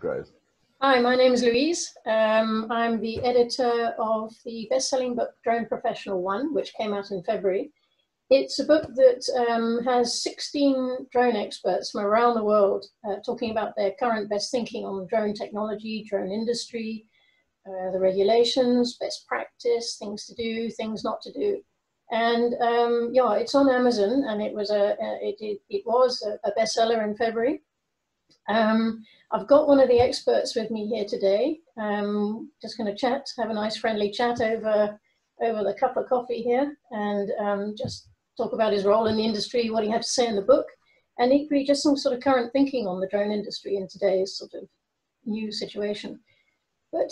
Great. Hi, my name is Louise. I'm the editor of the best-selling book Drone Professional 1, which came out in February. It's a book that has 16 drone experts from around the world talking about their current best thinking on drone technology, drone industry, the regulations, best practice, things to do, things not to do. And yeah, it's on Amazon, and it was a bestseller in February. I've got one of the experts with me here today. Just going to chat, have a nice friendly chat over the cup of coffee here, and just talk about his role in the industry, what he had to say in the book, and equally just some sort of current thinking on the drone industry in today's sort of new situation. But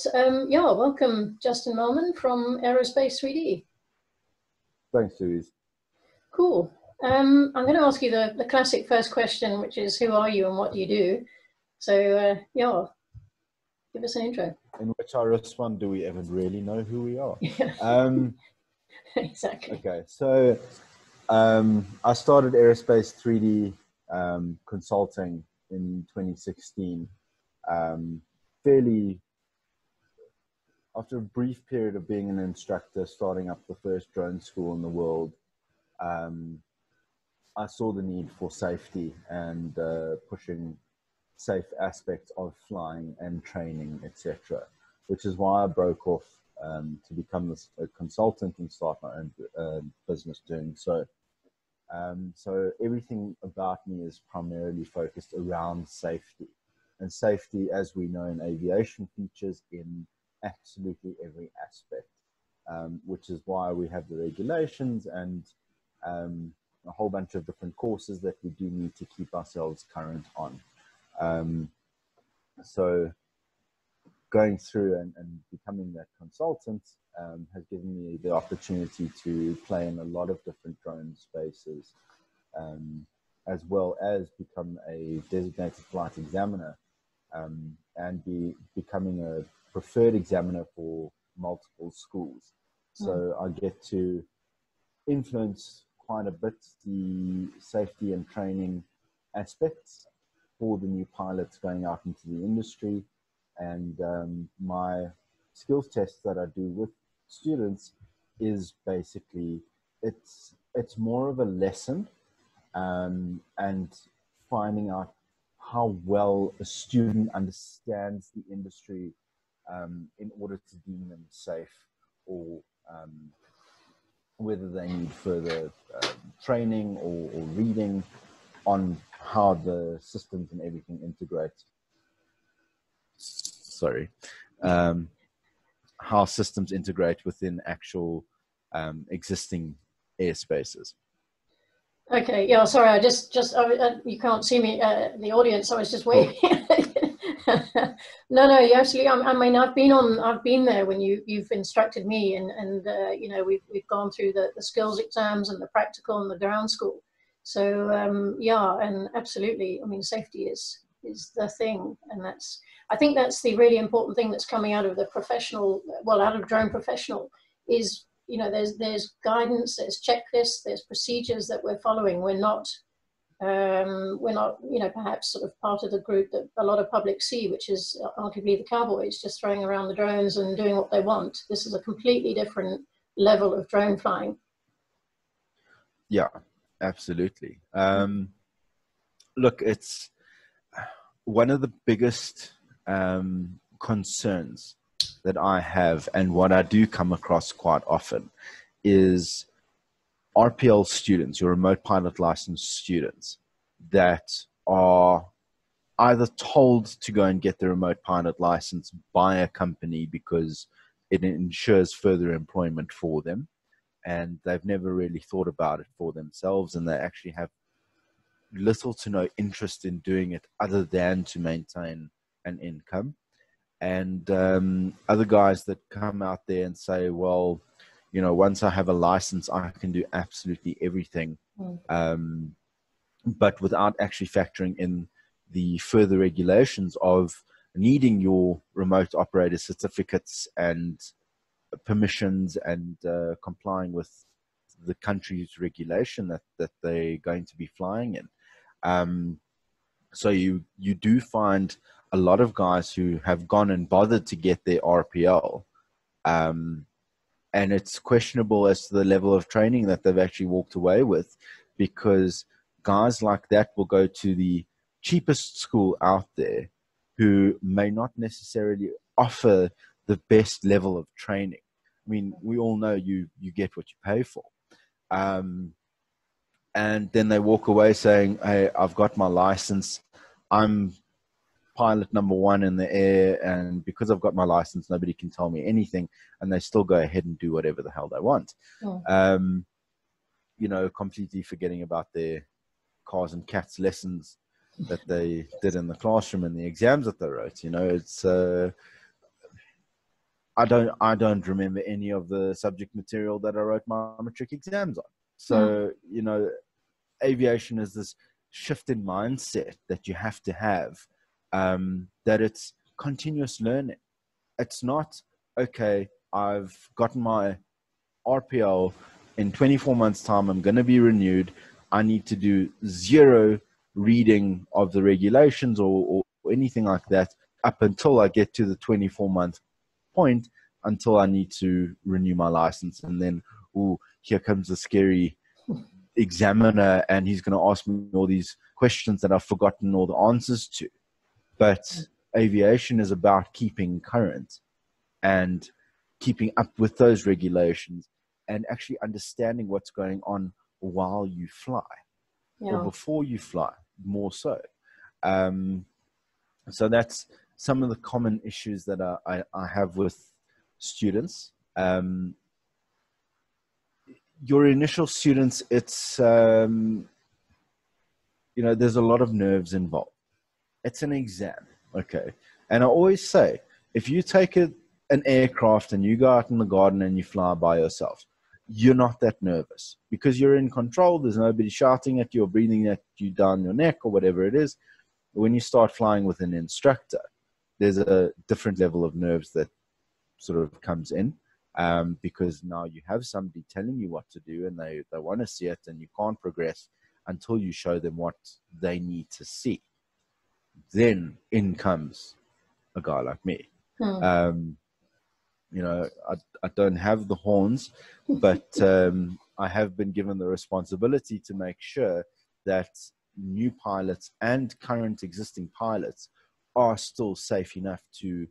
yeah, welcome Justin Melman from Aerospace 3D. Thanks, Louise. Cool. I'm going to ask you the classic first question, which is, who are you and what do you do? So, yeah, give us an intro. In which I respond, do we ever really know who we are? Exactly. Okay, so I started Aerospace 3D consulting in 2016, fairly after a brief period of being an instructor, starting up the first drone school in the world. I saw the need for safety and pushing safe aspects of flying and training, etc., which is why I broke off to become a consultant and start my own business doing so. So everything about me is primarily focused around safety, and safety, as we know in aviation, features in absolutely every aspect, which is why we have the regulations and a whole bunch of different courses that we do need to keep ourselves current on. So going through and becoming that consultant has given me the opportunity to play in a lot of different drone spaces, as well as become a designated flight examiner and becoming a preferred examiner for multiple schools. So I get to influence quite a bit the safety and training aspects for the new pilots going out into the industry. And my skills tests that I do with students is basically, it's more of a lesson and finding out how well a student understands the industry in order to deem them safe, or whether they need further training or reading on how the systems and everything integrate. Sorry. How systems integrate within actual existing airspaces. Okay, yeah, sorry, I just you can't see me, the audience, I was just waiting. No, you absolutely, I mean, I've been there when you've instructed me, and you know, we've gone through the skills exams and the practical and the ground school. So yeah, and absolutely, I mean, safety is the thing, and I think that's the really important thing that's coming out of the professional, well, out of Drone Professional, is, you know, there's guidance, there's checklists, there's procedures that we're following. We're not, you know, perhaps sort of part of the group that a lot of public see, which is arguably the cowboys just throwing around the drones and doing what they want. This is a completely different level of drone flying. Yeah, absolutely. Look, it's one of the biggest concerns that I have, and what I do come across quite often, is RPL students, your remote pilot license students, that are either told to go and get the remote pilot license by a company because it ensures further employment for them, and they've never really thought about it for themselves, and they actually have little to no interest in doing it other than to maintain an income. And other guys that come out there and say, well, you know, once I have a license, I can do absolutely everything, but without actually factoring in the further regulations of needing your remote operator certificates and permissions and complying with the country's regulation that they're going to be flying in. So you do find a lot of guys who have gone and bothered to get their RPL, and it's questionable as to the level of training that they've actually walked away with, because guys like that will go to the cheapest school out there who may not necessarily offer the best level of training. I mean, we all know you get what you pay for. And then they walk away saying, hey, I've got my license. I'm pilot number one in the air, and because I've got my license, nobody can tell me anything, and they still go ahead and do whatever the hell they want. You know, completely forgetting about their cars and cats lessons that they did in the classroom and the exams that they wrote. You know, it's I don't remember any of the subject material that I wrote my matric exams on. So you know, aviation is this shift in mindset that you have to have, that it's continuous learning. It's not, okay, I've gotten my RPL, in 24 months time I'm going to be renewed, I need to do 0 reading of the regulations or anything like that up until I get to the 24-month point, until I need to renew my license. And then, here comes the scary examiner, and he's going to ask me all these questions that I've forgotten all the answers to. But aviation is about keeping current and keeping up with those regulations and actually understanding what's going on while you fly, or before you fly, more so. So that's some of the common issues that I have with students. Your initial students, it's, you know, there's a lot of nerves involved. It's an exam, okay? And I always say, if you take an aircraft and you go out in the garden and you fly by yourself, you're not that nervous because you're in control. There's nobody shouting at you or breathing at you down your neck or whatever it is. When you start flying with an instructor, there's a different level of nerves that sort of comes in, because now you have somebody telling you what to do, and they want to see it, and you can't progress until you show them what they need to see. Then in comes a guy like me. You know, I don't have the horns, but I have been given the responsibility to make sure that new pilots and current existing pilots are still safe enough to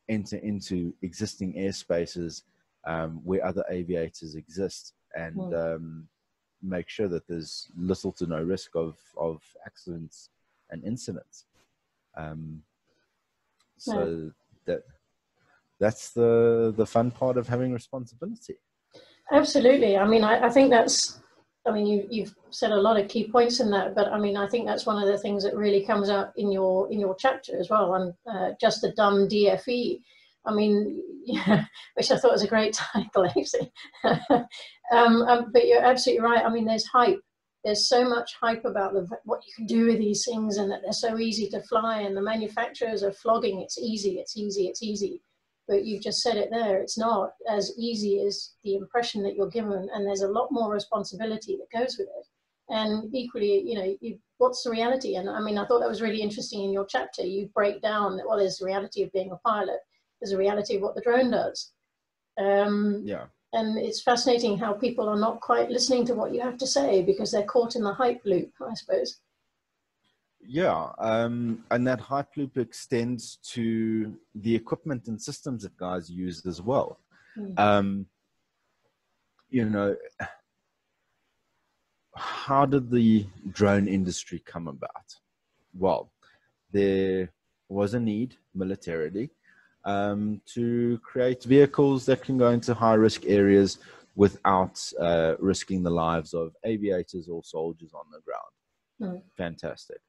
enter into existing airspaces where other aviators exist, and make sure that there's little to no risk of accidents and incidents. So that's the fun part of having responsibility. Absolutely. I mean, I think that's, I mean, you've said a lot of key points in that, but I mean, I think that's one of the things that really comes out in your chapter as well. And just the Dumb DFE. I mean, yeah, which I thought was a great title, actually. But you're absolutely right. I mean, there's hype. There's so much hype about what you can do with these things, and that they're so easy to fly, and the manufacturers are flogging it's easy, it's easy, it's easy. But you've just said it there. It's not as easy as the impression that you're given, and there's a lot more responsibility that goes with it. And equally, you know, what's the reality? And I mean, I thought that was really interesting in your chapter. You break down that, well, there's the reality of being a pilot. There's a reality of what the drone does. Yeah. And it's fascinating how people are not quite listening to what you have to say because they're caught in the hype loop, I suppose. Yeah, and that hype loop extends to the equipment and systems that guys use as well. You know, how did the drone industry come about? Well, there was a need militarily to create vehicles that can go into high-risk areas without risking the lives of aviators or soldiers on the ground. Fantastic.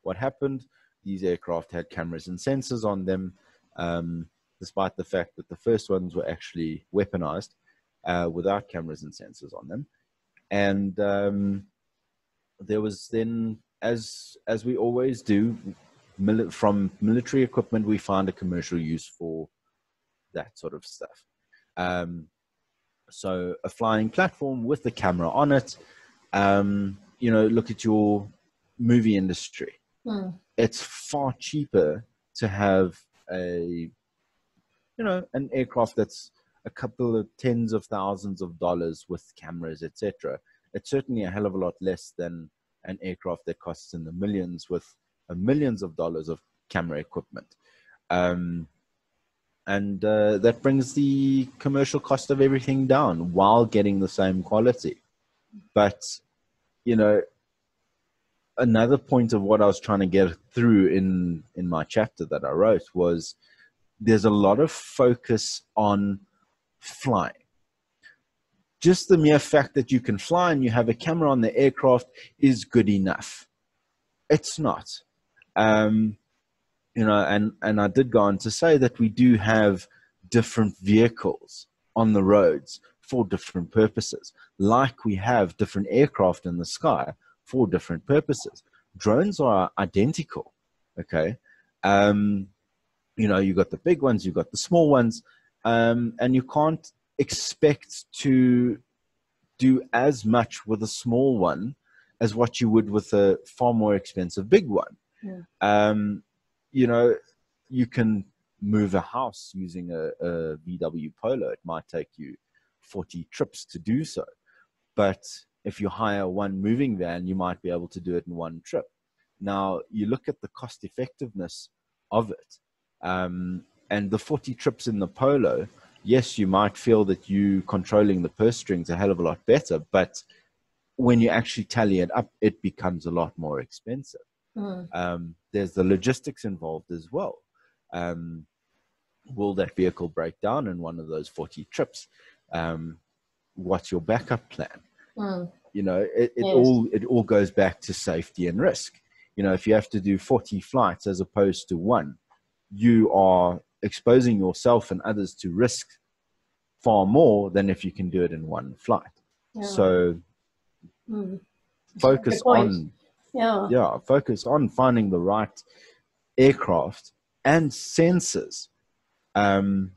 What happened? These aircraft had cameras and sensors on them, despite the fact that the first ones were actually weaponized without cameras and sensors on them. And there was then, as we always do, from military equipment, we find a commercial use for that sort of stuff. So a flying platform with the camera on it, you know, look at your movie industry. It's far cheaper to have an aircraft that's a couple of tens of thousands of dollars with cameras, etc. It's certainly a hell of a lot less than an aircraft that costs in the millions with millions of dollars of camera equipment. And that brings the commercial cost of everything down while getting the same quality. But, another point of what I was trying to get through in my chapter that I wrote was there's a lot of focus on flying. Just the mere fact that you can fly and you have a camera on the aircraft is good enough. It's not. And I did go on to say that we do have different vehicles on the roads for different purposes, like we have different aircraft in the sky for different purposes. Drones are identical, okay? You got the big ones, you got the small ones, and you can't expect to do as much with a small one as what you would with a far more expensive big one. Yeah. You can move a house using a VW Polo. It might take you 40 trips to do so. But if you hire one moving van, you might be able to do it in one trip. Now, you look at the cost effectiveness of it. And the 40 trips in the Polo, yes, you might feel that you controlling the purse strings a hell of a lot better. But when you actually tally it up, it becomes a lot more expensive. There's the logistics involved as well. Will that vehicle break down in one of those 40 trips? What's your backup plan? It all goes back to safety and risk. If you have to do 40 flights as opposed to one, you are exposing yourself and others to risk far more than if you can do it in one flight. Yeah. So focus on finding the right aircraft and sensors. And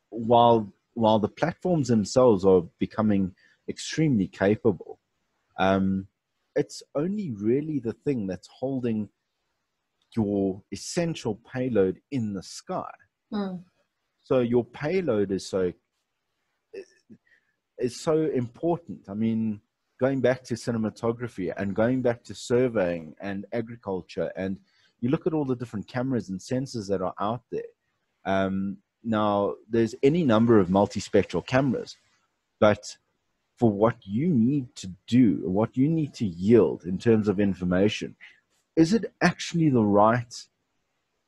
while the platforms themselves are becoming extremely capable, it's only really the thing that's holding your essential payload in the sky. So your payload is so important. I mean, going back to cinematography and going back to surveying and agriculture, and you look at all the different cameras and sensors that are out there. Now, there's any number of multispectral cameras, but for what you need to do, what you need to yield in terms of information, is it actually the right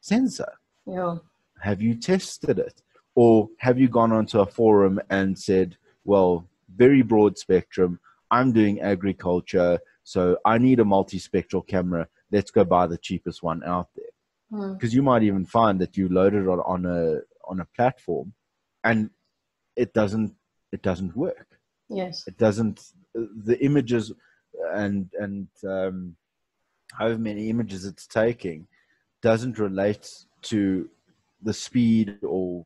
sensor? Yeah. Have you tested it? Or have you gone onto a forum and said, well, very broad spectrum, I'm doing agriculture, so I need a multispectral camera. Let's go buy the cheapest one out there. Because you might even find that you load it on a platform and it doesn't work. Yes. It doesn't. The images and however many images it's taking doesn't relate to the speed or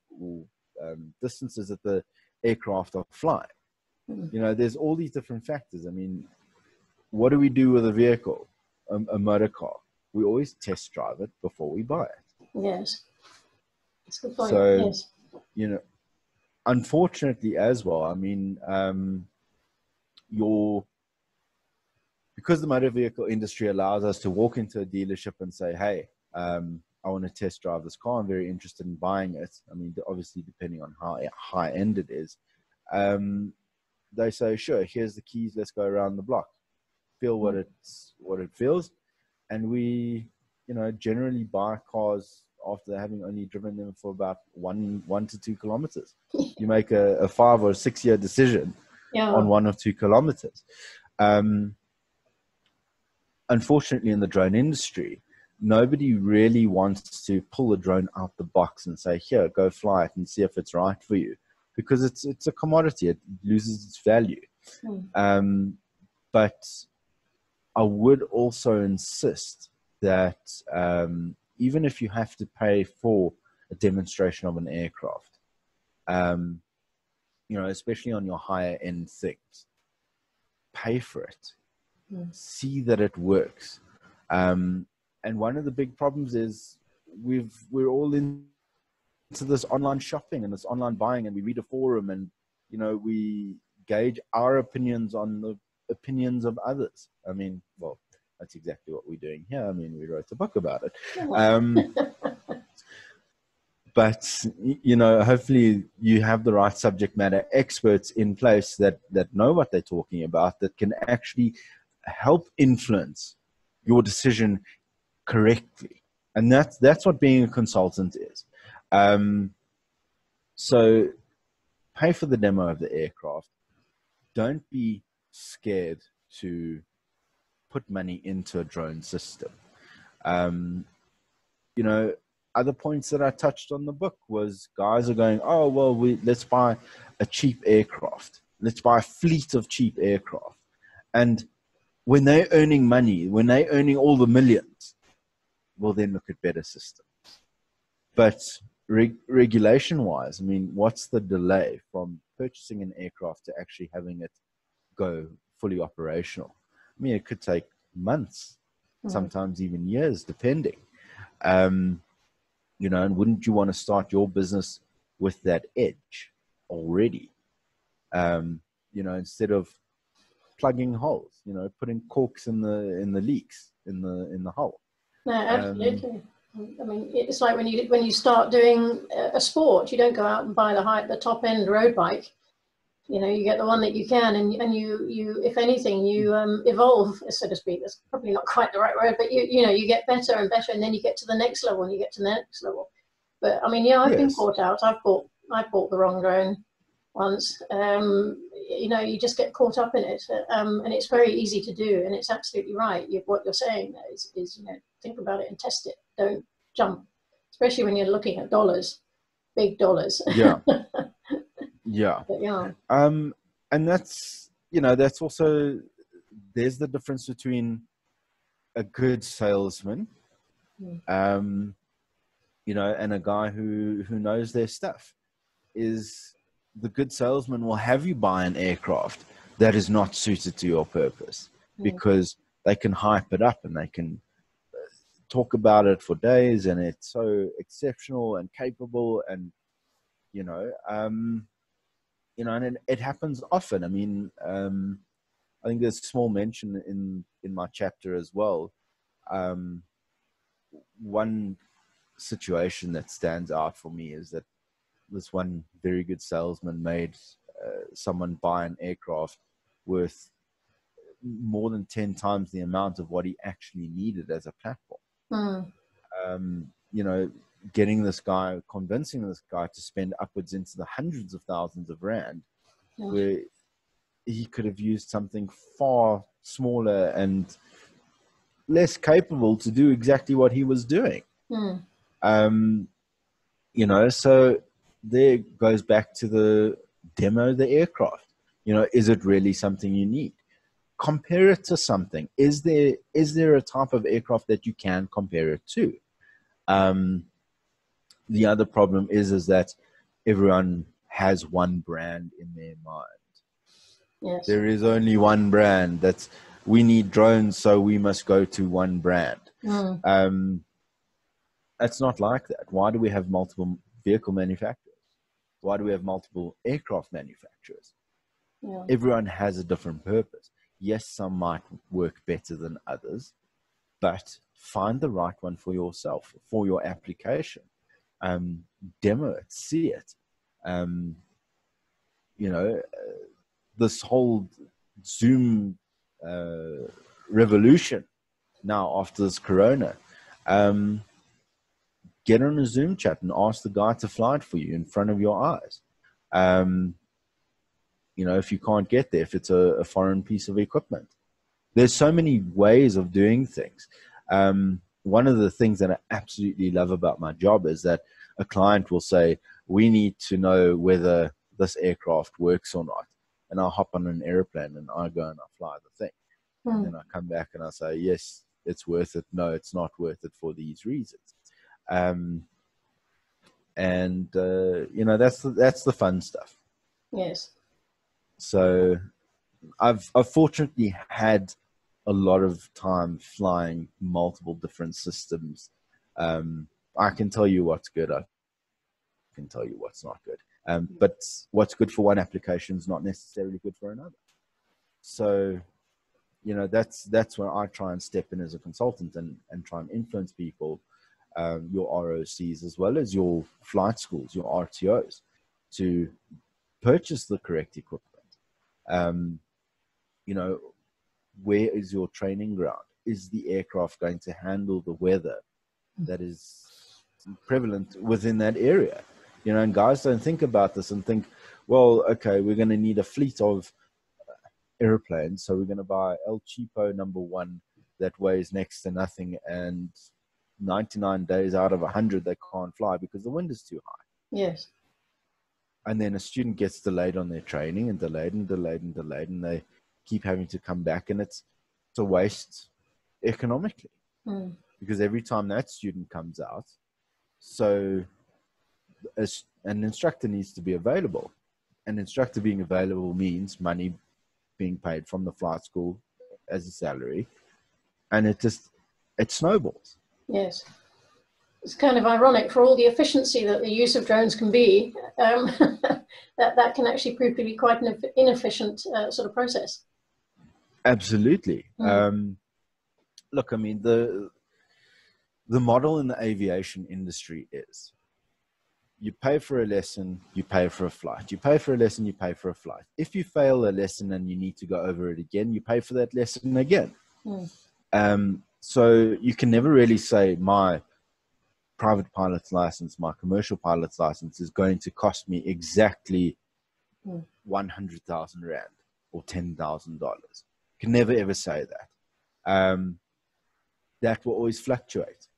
distances that the aircraft are flying. There's all these different factors. I mean, what do we do with a vehicle, a motor car? We always test drive it before we buy it. Yes. That's a good point. So, yes. Unfortunately as well, I mean, because the motor vehicle industry allows us to walk into a dealership and say, hey, I want to test drive this car. I'm very interested in buying it. I mean, obviously, depending on how high end it is. They say, sure, here's the keys. Let's go around the block. Feel what it feels. And we, generally buy cars after having only driven them for about 1 to 2 kilometers. You make a 5 or 6 year decision on 1 or 2 kilometers. Unfortunately, in the drone industry, nobody really wants to pull a drone out the box and say, here, go fly it and see if it's right for you. Because it's a commodity. It loses its value. But I would also insist that even if you have to pay for a demonstration of an aircraft, especially on your higher end things, pay for it. See that it works. one of the big problems is we're all into this online shopping and this online buying, and we read a forum, and we gauge our opinions on the opinions of others. I mean, well, that's exactly what we're doing here. I mean, we wrote a book about it. But, hopefully you have the right subject matter experts in place that know what they're talking about, that can actually help influence your decision correctly. And that's what being a consultant is. So pay for the demo of the aircraft. Don't be scared to put money into a drone system. Other points that I touched on the book was guys are going, oh, well, let's buy a cheap aircraft. Let's buy a fleet of cheap aircraft. And when they're earning money, when they're earning all the millions, we'll then look at better systems. But regulation-wise, I mean, what's the delay from purchasing an aircraft to actually having it go fully operational? I mean, it could take months, sometimes even years, depending. And wouldn't you want to start your business with that edge already? Instead of plugging holes, putting corks in the leaks in the hull. No, absolutely. I mean, it's like when you start doing a sport, you don't go out and buy the top end road bike. You get the one that you can, and you if anything, you evolve, so to speak. That's probably not quite the right word, but you get better and better, and then you get to the next level, and you get to the next level. But I mean, yeah, I've been caught out. I bought the wrong drone once. You just get caught up in it, and it's very easy to do. And it's absolutely right. What you're saying is think about it and test it. Don't jump, especially when you're looking at dollars, big dollars. Yeah. Yeah. But, yeah. And that's also, there's the difference between a good salesman, and a guy who knows their stuff. Is the good salesman will have you buy an aircraft that is not suited to your purpose, because they can hype it up and they can talk about it for days, and it's so exceptional and capable, and and it happens often. I mean, I think there's a small mention in my chapter as well. One situation that stands out for me is that this one very good salesman made someone buy an aircraft worth more than 10 times the amount of what he actually needed as a platform. Convincing this guy to spend upwards into the hundreds of thousands of rand, where he could have used something far smaller and less capable to do exactly what he was doing. So there goes back to the demo of the aircraft. Is it really something you need? Compare it to something. Is there a type of aircraft that you can compare it to? The other problem is that everyone has one brand in their mind. Yes. There is only one brand. We need drones, so we must go to one brand. It's not like that. Why do we have multiple vehicle manufacturers? Why do we have multiple aircraft manufacturers? Yeah. Everyone has a different purpose. Yes, some might work better than others, but find the right one for yourself, for your application. Demo it, see it. This whole Zoom revolution now after this corona, get on a Zoom chat and ask the guy to fly it for you in front of your eyes. If you can't get there, if it's a foreign piece of equipment, there's so many ways of doing things. One of the things that I absolutely love about my job is that a client will say, we need to know whether this aircraft works or not. And I'll hop on an airplane and I go and I fly the thing. And then I come back and I say, yes, it's worth it. No, it's not worth it for these reasons. That's the fun stuff. Yes. So I've fortunately had a lot of time flying multiple different systems. I can tell you what's good. I can tell you what's not good. But what's good for one application is not necessarily good for another. So, you know, that's where I try and step in as a consultant and try and influence people, your ROCs as well as your flight schools, your RTOs, to purchase the correct equipment. You know, where is your training ground? Is the aircraft going to handle the weather that is prevalent within that area? You know, and guys don't think about this and think, well, okay, we're going to need a fleet of airplanes, so we're going to buy El Cheapo #1 that weighs next to nothing, and 99 days out of 100 they can't fly because the wind is too high. Yes. And then a student gets delayed on their training and delayed, and they keep having to come back, and it's a waste economically because every time that student comes out, so an instructor needs to be available. An instructor being available means money being paid from the flight school as a salary, and it snowballs. Yes. It's kind of ironic, for all the efficiency that the use of drones can be, that can actually prove to be quite an inefficient sort of process. Absolutely. Look, I mean, the model in the aviation industry is you pay for a lesson, you pay for a flight. You pay for a lesson, you pay for a flight. If you fail a lesson and you need to go over it again, you pay for that lesson again. So you can never really say my private pilot's license, my commercial pilot's license is going to cost me exactly 100,000 Rand or $10,000. You can never ever say that. That will always fluctuate.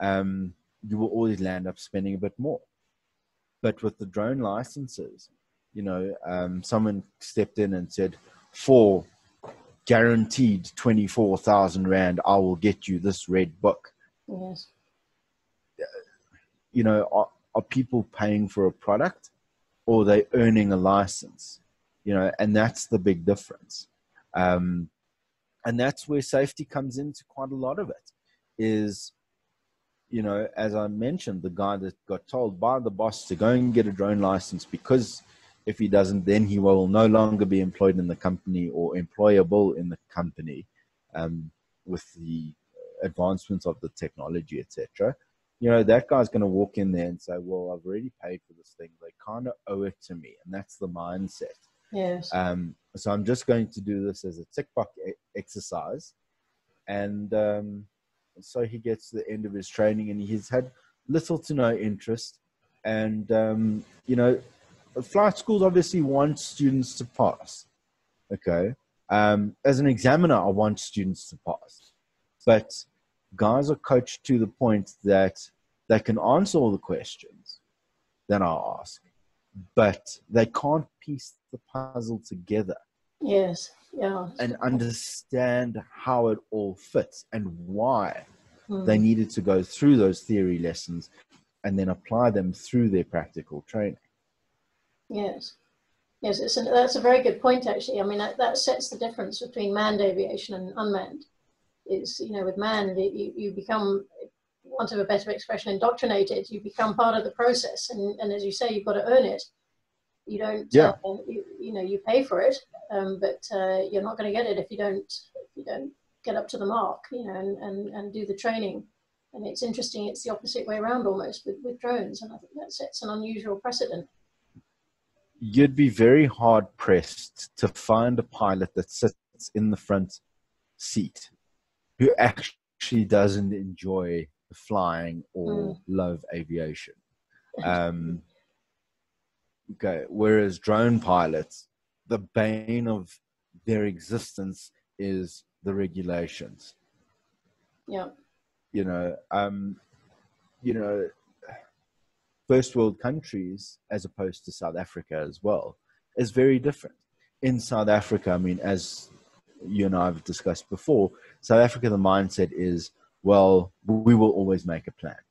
You will always land up spending a bit more. But with the drone licenses, you know, someone stepped in and said, for guaranteed 24,000 Rand, I will get you this red book. Yes. You know, are people paying for a product, or are they earning a license? You know, and that's the big difference. And that's where safety comes into quite a lot of it is, you know, as I mentioned, the guy that got told by the boss to go and get a drone license, because if he doesn't, then he will no longer be employed in the company or employable in the company, with the advancements of the technology, etc. You know, that guy's going to walk in there and say, well, I've already paid for this thing. They kind of owe it to me. And that's the mindset. Yes. So I'm just going to do this as a tick box exercise. And so he gets to the end of his training and he's had little to no interest. And, you know, flight schools obviously want students to pass. Okay. As an examiner, I want students to pass. But guys are coached to the point that they can answer all the questions that I ask, but they can't piece the puzzle together. Yes. Yeah. And understand how it all fits and why they needed to go through those theory lessons and then apply them through their practical training. Yes. Yes, that's a very good point, actually. I mean, that sets the difference between manned aviation and unmanned. Is, you know, with manned, you become, want of a better expression, indoctrinated. You become part of the process, and as you say, you've got to earn it. You don't, you know, you pay for it, but you're not going to get it if you don't get up to the mark, you know, and do the training. And it's interesting; it's the opposite way around almost with drones, and I think that sets an unusual precedent. You'd be very hard pressed to find a pilot that sits in the front seat who actually doesn't enjoy flying or love aviation. Okay, whereas drone pilots, the bane of their existence is the regulations. Yeah. You know, first world countries, as opposed to South Africa as well, is very different. In South Africa, I mean, as you and I have discussed before, South Africa, the mindset is, well, we will always make a plan.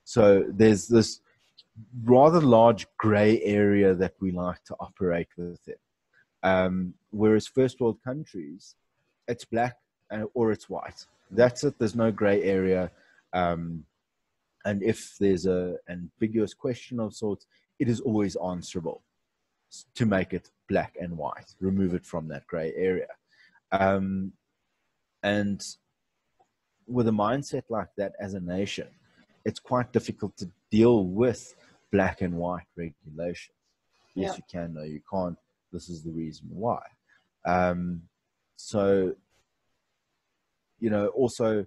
So there's this rather large gray area that we like to operate within. Whereas first world countries, it's black or it's white. That's it. There's no gray area. And if there's an ambiguous question of sorts, it is always answerable to make it black and white, remove it from that gray area. And with a mindset like that as a nation, it's quite difficult to deal with black and white regulations. Yes, you can, no, you can't. This is the reason why. So, also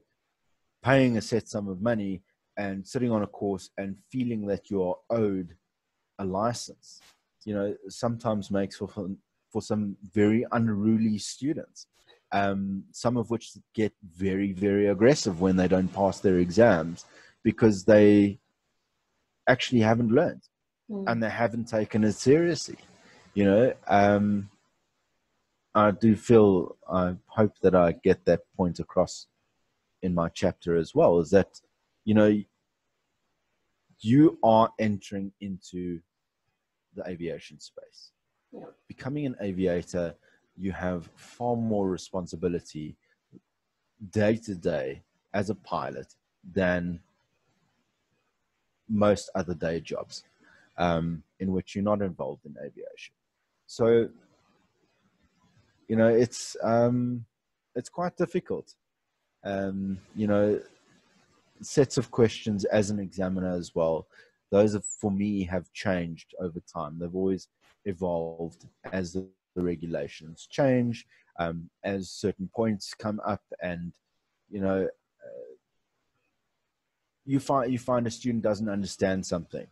paying a set sum of money and sitting on a course and feeling that you're owed a license, sometimes makes for some very unruly students, some of which get very, very aggressive when they don't pass their exams because they actually haven't learned and they haven't taken it seriously. I hope that I get that point across in my chapter as well, is that, you are entering into the aviation space. Becoming an aviator, you have far more responsibility day to day as a pilot than most other day jobs, in which you're not involved in aviation. So, it's quite difficult. Sets of questions as an examiner as well. Those for me have changed over time. They've always evolved as the regulations change, as certain points come up, and you find a student doesn't understand something,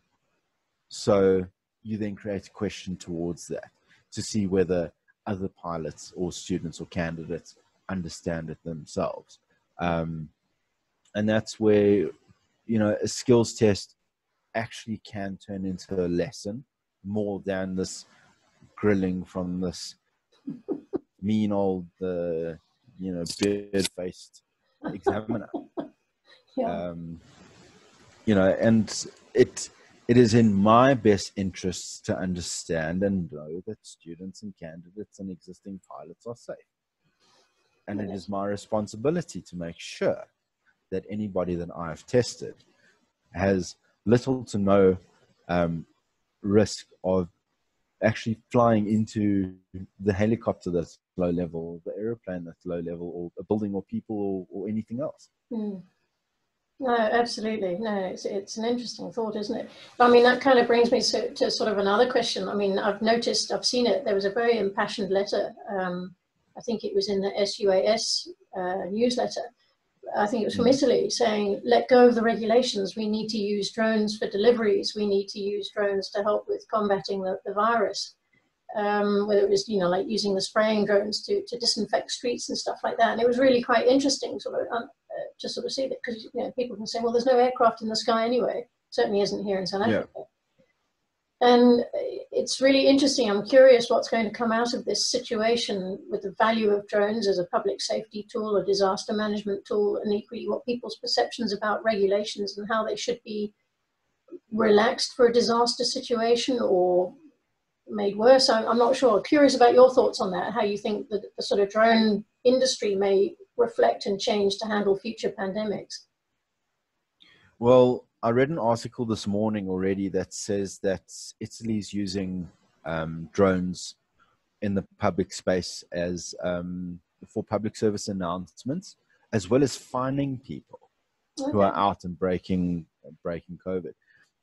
so you then create a question towards that to see whether other pilots or students or candidates understand it themselves. And that's where, a skills test actually can turn into a lesson more than this grilling from this mean old, beard-faced examiner. And it is in my best interests to understand and know that students and candidates and existing pilots are safe. And it is my responsibility to make sure that anybody that I've tested has little to no risk of actually flying into the helicopter that's low level, the airplane that's low level, or a building or people or anything else. No, absolutely. No, it's an interesting thought, isn't it? I mean, that kind of brings me to sort of another question. I mean, I've seen it. There was a very impassioned letter. I think it was in the SUAS newsletter. I think it was from Italy, saying, let go of the regulations. We need to use drones for deliveries. We need to use drones to help with combating the virus. Whether it was, like using the spraying drones to disinfect streets and stuff like that. And it was really quite interesting to sort of see that, because, people can say, well, there's no aircraft in the sky anyway. Certainly isn't here in South Africa. And it's really interesting. I'm curious what's going to come out of this situation with the value of drones as a public safety tool, a disaster management tool, and equally what people's perceptions about regulations and how they should be relaxed for a disaster situation or made worse. I'm not sure. Curious about your thoughts on that, how you think that the sort of drone industry may reflect and change to handle future pandemics. Well, I read an article this morning already that says that Italy's using drones in the public space as for public service announcements, as well as finding people who are out and breaking COVID.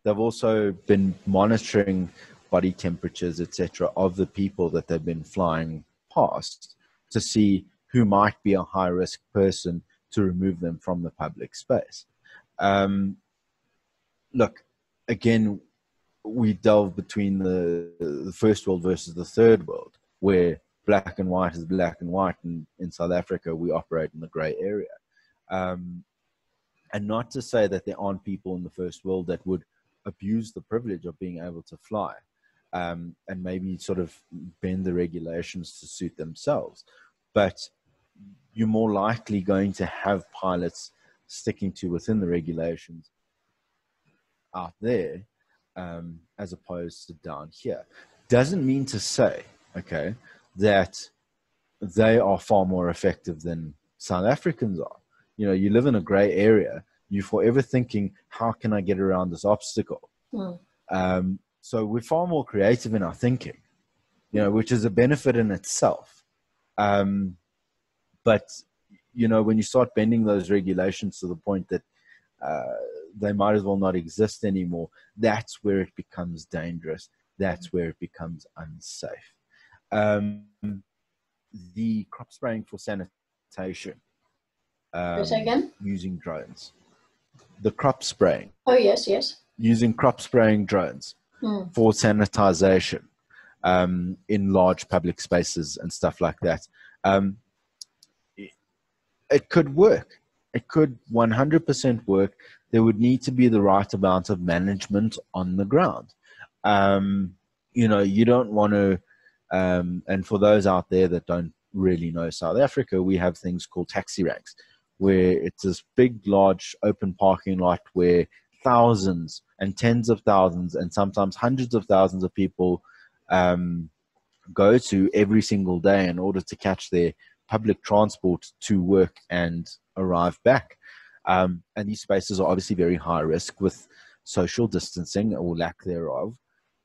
They've also been monitoring body temperatures, etc., of the people that they've been flying past to see who might be a high-risk person to remove them from the public space. Look, again, we delve between the first world versus the third world, where black and white is black and white, and in South Africa, we operate in the gray area. And not to say that there aren't people in the first world that would abuse the privilege of being able to fly, and maybe sort of bend the regulations to suit themselves. But you're more likely going to have pilots sticking to within the regulations out there, as opposed to down here. Doesn't mean to say, that they are far more effective than South Africans are. You know, you live in a gray area. You're forever thinking, how can I get around this obstacle? So we're far more creative in our thinking, you know, which is a benefit in itself. But, you know, when you start bending those regulations to the point that they might as well not exist anymore, that's where it becomes dangerous. That's where it becomes unsafe. The crop spraying for sanitation, Say again? using drones. The crop spraying. Oh, yes, yes. Using crop spraying drones for sanitization in large public spaces and stuff like that. It could work. It could 100% work. There would need to be the right amount of management on the ground. You know, you don't want to, and for those out there that don't really know South Africa, we have things called taxi ranks, where it's this big, large open parking lot where thousands and tens of thousands and sometimes hundreds of thousands of people go to every single day in order to catch their public transport to work and arrive back. And these spaces are obviously very high risk with social distancing or lack thereof,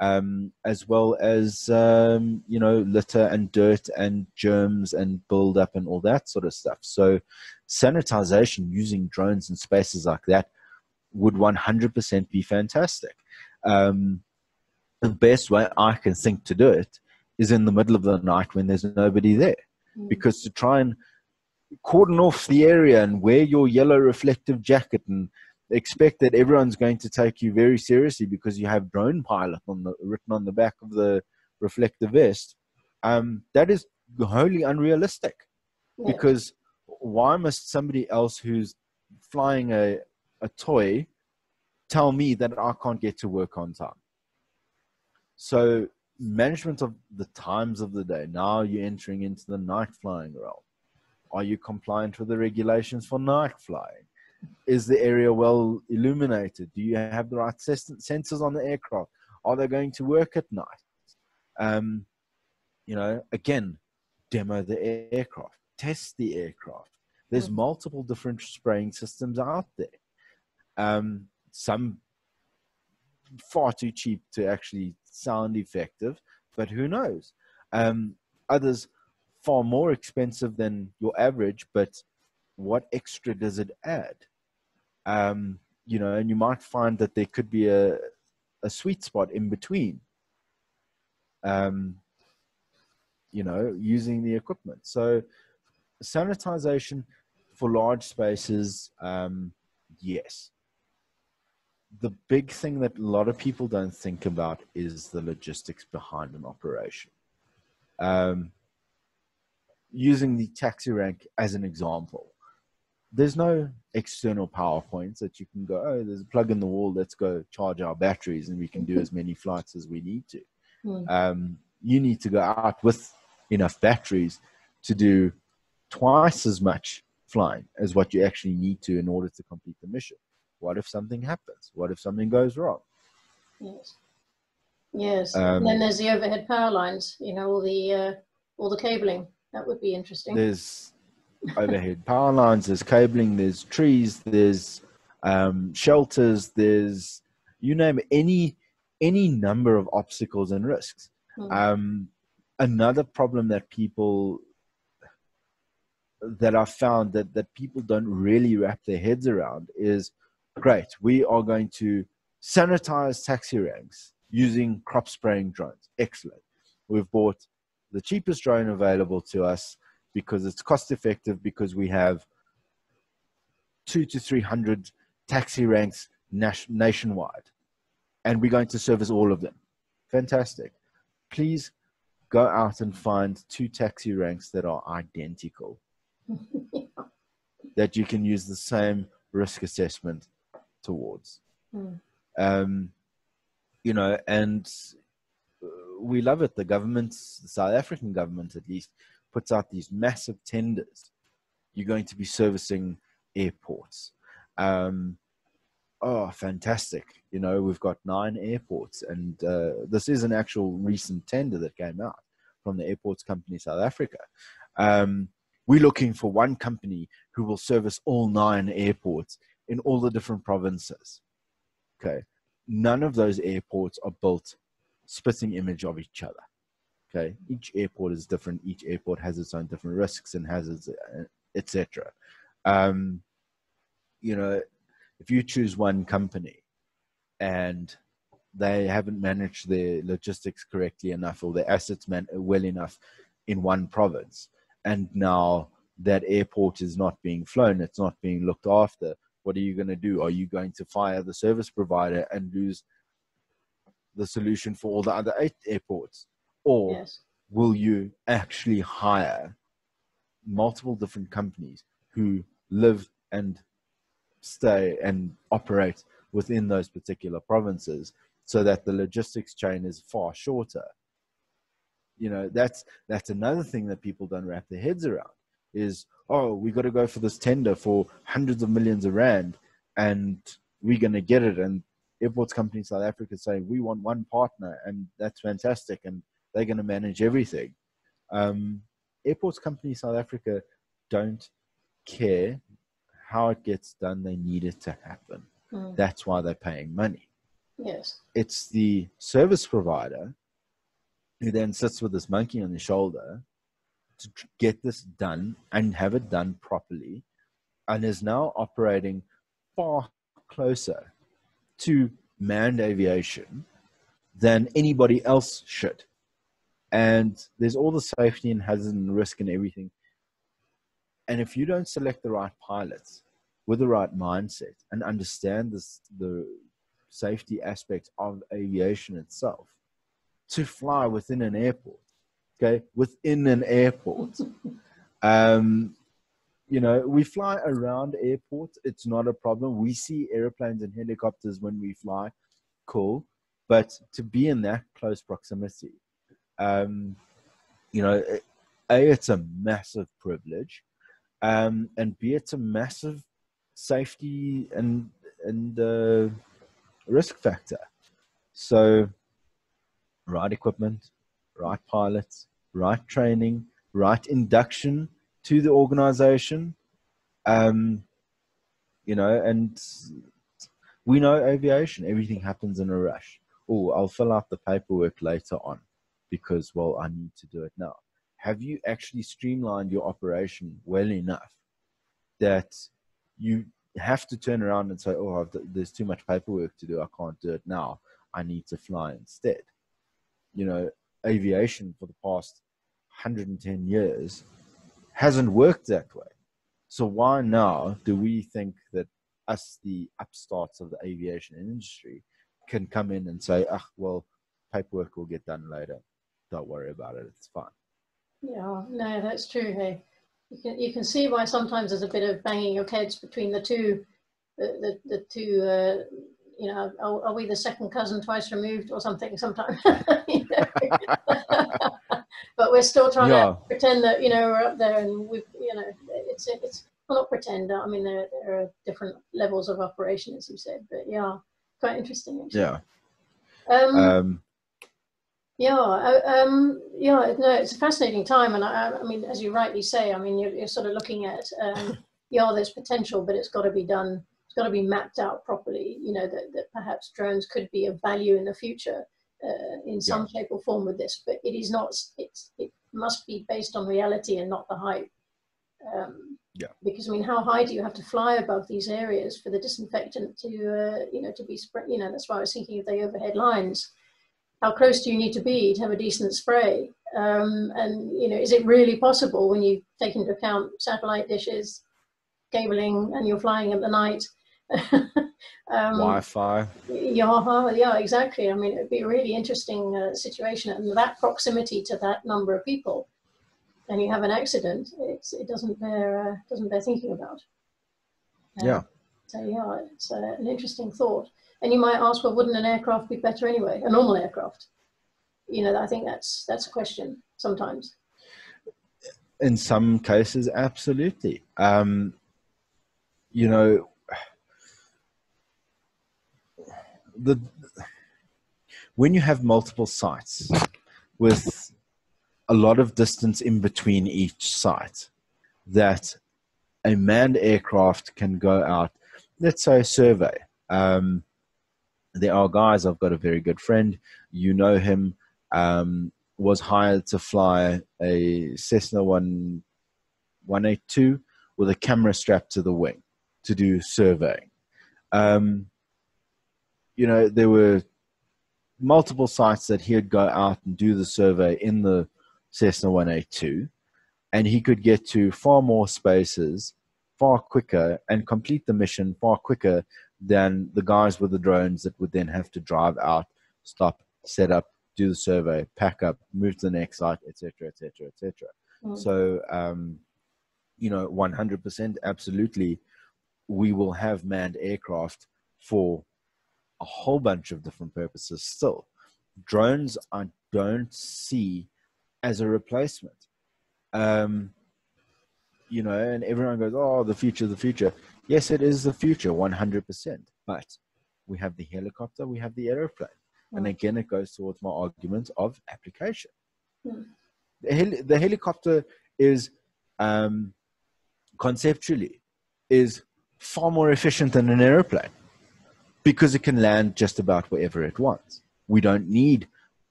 as well as, you know, litter and dirt and germs and build up and all that sort of stuff. So sanitization using drones in spaces like that would 100% be fantastic. The best way I can think to do it is in the middle of the night when there's nobody there, because to try and cordon off the area and wear your yellow reflective jacket and expect that everyone's going to take you very seriously because you have drone pilot written on the back of the reflective vest, that is wholly unrealistic. Yeah. Because why must somebody else who's flying a toy tell me that I can't get to work on time? So management of the times of the day. Now you're entering into the night flying realm. Are you compliant with the regulations for night flying? Is the area well illuminated? Do you have the right sensors on the aircraft? Are they going to work at night? You know, again, demo the aircraft, test the aircraft. There's multiple different spraying systems out there. Some far too cheap to actually sound effective, but who knows? Others far more expensive than your average, but what extra does it add? You know, and you might find that there could be a sweet spot in between, you know, using the equipment. So sanitization for large spaces, yes. The big thing that a lot of people don't think about is the logistics behind an operation. Using the taxi rank as an example, there's no external power points that you can go, oh, there's a plug in the wall, let's go charge our batteries and we can do as many flights as we need to. You need to go out with enough batteries to do twice as much flying as what you actually need to in order to complete the mission. What if something happens? What if something goes wrong? Yes. Yes. And then there's the overhead power lines, you know, all the cabling. That would be interesting. There's overhead power lines, there's cabling, there's trees, there's shelters, there's, you name it, any number of obstacles and risks. Another problem that I've found that people don't really wrap their heads around is, great, we are going to sanitize taxi ranks using crop spraying drones. Excellent. We've bought the cheapest drone available to us because it's cost effective, because we have 200 to 300 taxi ranks nationwide, and we're going to service all of them. Fantastic. Please go out and find 2 taxi ranks that are identical, that you can use the same risk assessment towards. You know, and we love it. The government, the South African government at least, puts out these massive tenders. You're going to be servicing airports. Oh, fantastic. You know, we've got 9 airports, and this is an actual recent tender that came out from the Airports Company South Africa. we're looking for one company who will service all 9 airports in all the different provinces. Okay. None of those airports are built spitting image of each other. Okay. Each airport is different. Each airport has its own different risks and hazards, etc. You know, if you choose one company and they haven't managed their logistics correctly enough, or their assets well enough in one province, and now that airport is not being flown, it's not being looked after, what are you going to do? Are you going to fire the service provider and lose the solution for all the other 8 airports? Or Yes. will you actually hire multiple different companies who live and stay and operate within those particular provinces, so that the logistics chain is far shorter? You know, that's another thing that people don't wrap their heads around is, oh, we got to go for this tender for hundreds of millions of rand and we're going to get it. And Airports Company South Africa saying, we want one partner and that's fantastic and they're going to manage everything. Airports Company South Africa don't care how it gets done. They need it to happen. That's why they're paying money. Yes. It's the service provider who then sits with this monkey on his shoulder to get this done and have it done properly, and is now operating far closer to manned aviation than anybody else should. And there's all the safety and hazard and risk and everything. And if you don't select the right pilots with the right mindset and understand the safety aspects of aviation itself, to fly within an airport, okay, within an airport, you know, we fly around airports. It's not a problem. We see airplanes and helicopters when we fly. Cool. But to be in that close proximity, you know, A, it's a massive privilege, and B, it's a massive safety and risk factor. So, right equipment, right pilots, right training, right induction to the organization, you know, and we know aviation, everything happens in a rush. Oh, I'll fill out the paperwork later on because, well, I need to do it now. Have you actually streamlined your operation well enough that you have to turn around and say, oh, there's too much paperwork to do, I can't do it now, I need to fly instead? You know, aviation for the past 110 years hasn't worked that way. So why now do we think that us, the upstarts of the aviation industry, can come in and say, ah, well, paperwork will get done later, don't worry about it, it's fine? Yeah, no, that's true. Hey, you can see why sometimes there's a bit of banging of heads between the two. The two, you know, are we the second cousin twice removed or something? Sometimes, you know? But we're still trying to pretend that, you know, we're up there, and we, you know, it's well, not pretend. I mean, there are different levels of operation, as you said, but yeah, quite interesting. Actually. Yeah. No, it's a fascinating time, and I mean, as you rightly say, I mean, you're sort of looking at, there's potential, but it's got to be done. It's got to be mapped out properly. You know, that perhaps drones could be of value in the future in some shape or form with this, but it is not. It must be based on reality and not the hype. Because I mean, how high do you have to fly above these areas for the disinfectant to, to be spread? You know, that's why I was thinking of the overhead lines. How close do you need to be to have a decent spray? And, you know, is it really possible when you take into account satellite dishes, cabling, and you're flying at the night? Wi-Fi. Yeah, exactly. I mean, it'd be a really interesting situation. And that proximity to that number of people, and you have an accident, it doesn't bear thinking about. So, yeah, it's an interesting thought. And you might ask, well, wouldn't an aircraft be better anyway? A normal aircraft? You know, I think that's a question sometimes. In some cases, absolutely. You know, when you have multiple sites with a lot of distance in between each site, that a manned aircraft can go out, let's say a survey. There are guys, I've got a very good friend, you know him, was hired to fly a Cessna 182 with a camera strapped to the wing to do surveying. You know, there were multiple sites that he'd go out and do the survey in the Cessna 182, and he could get to far more spaces far quicker and complete the mission far quicker than the guys with the drones that would then have to drive out, stop, set up, do the survey, pack up, move to the next site, etc., etc., etc. So, you know, 100% absolutely, we will have manned aircraft for a whole bunch of different purposes still. Drones I don't see as a replacement. You know, and everyone goes, oh, the future, the future. Yes, it is the future, 100%. But we have the helicopter, we have the aeroplane. And again, it goes towards my argument of application. The helicopter is, conceptually, is far more efficient than an aeroplane because it can land just about wherever it wants. We don't need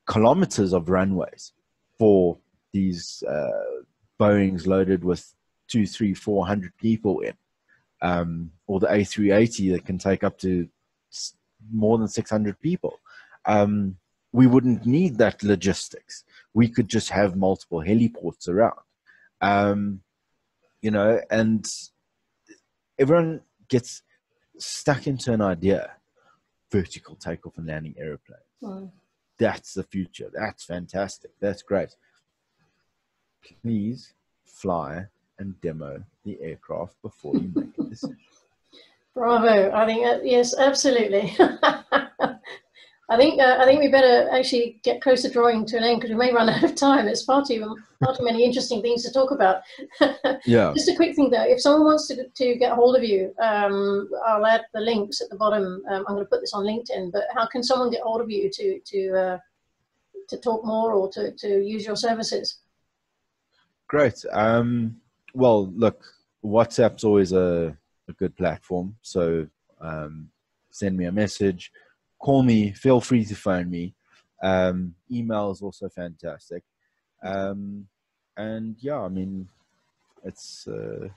kilometers of runways for these Boeings loaded with 200, 300, 400 people in, or the A380 that can take up to more than 600 people. We wouldn't need that logistics. We could just have multiple heliports around, you know, and everyone gets stuck into an idea, vertical takeoff and landing airplane. That's the future. That's fantastic. That's great. Please fly and demo the aircraft before you make a decision. Bravo. I think, yes, absolutely. I think we better actually get close to drawing to an end because we may run out of time. It's far too many interesting things to talk about. Yeah. Just a quick thing though, if someone wants to get hold of you, I'll add the links at the bottom. I'm going to put this on LinkedIn, but how can someone get hold of you to talk more or to use your services? Great. Well, look, WhatsApp's always a good platform. So send me a message, call me, feel free to phone me. Email is also fantastic. And yeah, I mean, it's the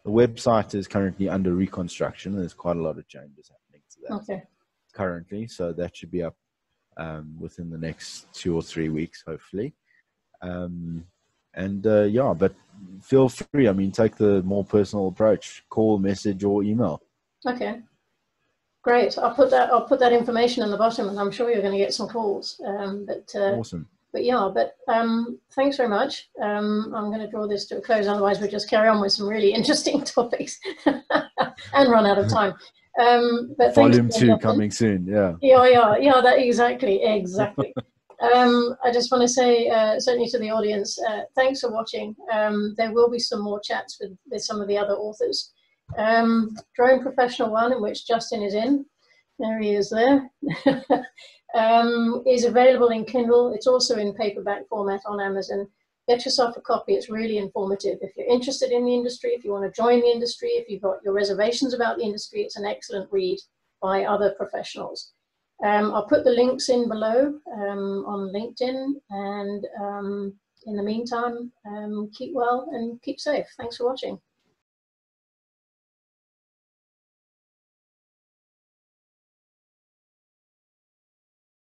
website is currently under reconstruction. There's quite a lot of changes happening to that currently. So that should be up within the next 2 or 3 weeks, hopefully. Yeah, but feel free. I mean, take the more personal approach. Call, message, or email. Okay. Great. I'll put that information in the bottom, and I'm sure you're going to get some calls. Awesome. But yeah, thanks very much. I'm going to draw this to a close. Otherwise, we'll just carry on with some really interesting topics and run out of time. But Volume 2 coming soon. Yeah. Yeah. That exactly. I just want to say, certainly to the audience, thanks for watching. There will be some more chats with some of the other authors. Drone Professional 1, in which Justin is in, there he is there, is available in Kindle. It's also in paperback format on Amazon. Get yourself a copy. It's really informative. If you're interested in the industry, if you want to join the industry, if you've got your reservations about the industry, it's an excellent read by other professionals. I'll put the links in below on LinkedIn, and in the meantime, keep well and keep safe. Thanks for watching.